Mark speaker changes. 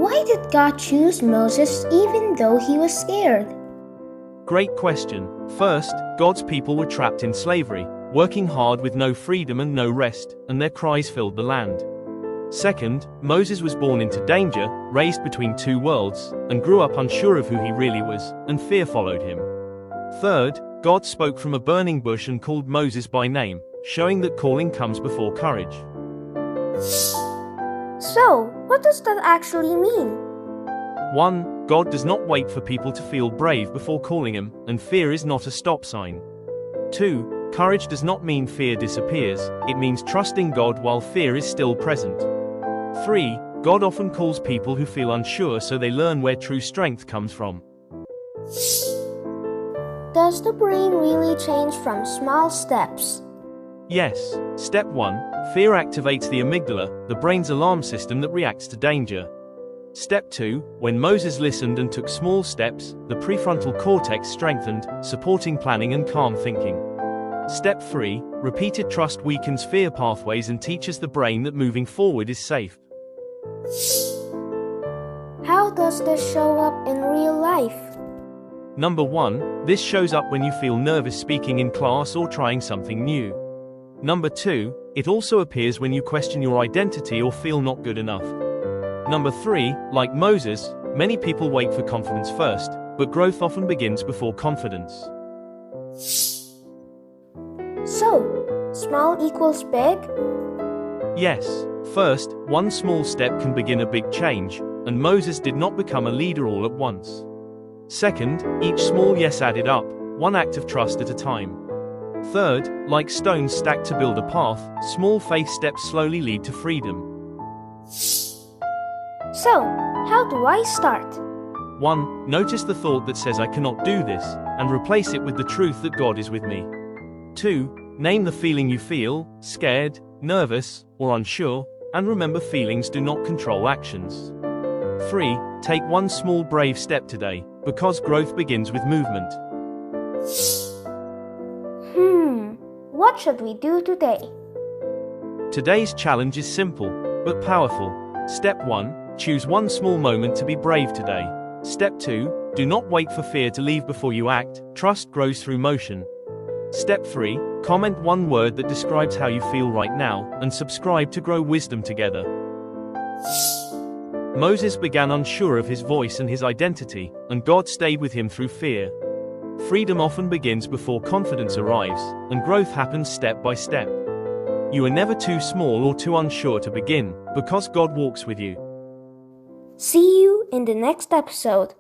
Speaker 1: Why did God choose Moses even though he was scared?
Speaker 2: Great question. First, God's people were trapped in slavery, working hard with no freedom and no rest, and their cries filled the land. Second, Moses was born into danger, raised between two worlds, and grew up unsure of who he really was, and fear followed him. Third, God spoke from a burning bush and called Moses by name, showing that calling comes before courage.
Speaker 1: So, what does that actually mean?
Speaker 2: 1. God does not wait for people to feel brave before calling him, and fear is not a stop sign. 2. Courage does not mean fear disappears, it means trusting God while fear is still present. 3. God often calls people who feel unsure so they learn where true strength comes from.
Speaker 1: Does the brain really change from small steps?
Speaker 2: Yes. Step 1. Fear activates the amygdala, the brain's alarm system that reacts to danger. Step 2. When Moses listened and took small steps, the prefrontal cortex strengthened, supporting planning and calm thinking. Step 3. Repeated trust weakens fear pathways and teaches the brain that moving forward is safe.
Speaker 1: How does this show up in real life?
Speaker 2: Number 1. This shows up when you feel nervous speaking in class or trying something new. Number 2. It also appears when you question your identity or feel not good enough. Number 3. Like Moses, many people wait for confidence first, but growth often begins before confidence.
Speaker 1: So, small equals big?
Speaker 2: Yes. First, one small step can begin a big change, and Moses did not become a leader all at once. Second, each small yes added up, one act of trust at a time. Third, like stones stacked to build a path, small faith steps slowly lead to freedom.
Speaker 1: So, how do I start?
Speaker 2: 1. Notice the thought that says I cannot do this, and replace it with the truth that God is with me. 2. Name the feeling you feel, scared, nervous, or unsure, and remember feelings do not control actions. 3. Take one small brave step today, because growth begins with movement.
Speaker 1: What should we do today?
Speaker 2: Today's challenge is simple, but powerful. Step 1. Choose one small moment to be brave today. Step 2. Do not wait for fear to leave before you act, trust grows through motion. Step 3. Comment one word that describes how you feel right now, and subscribe to grow wisdom together. Moses began unsure of his voice and his identity, and God stayed with him through fear. Freedom often begins before confidence arrives, and growth happens step by step. You are never too small or too unsure to begin, because God walks with you.
Speaker 1: See you in the next episode.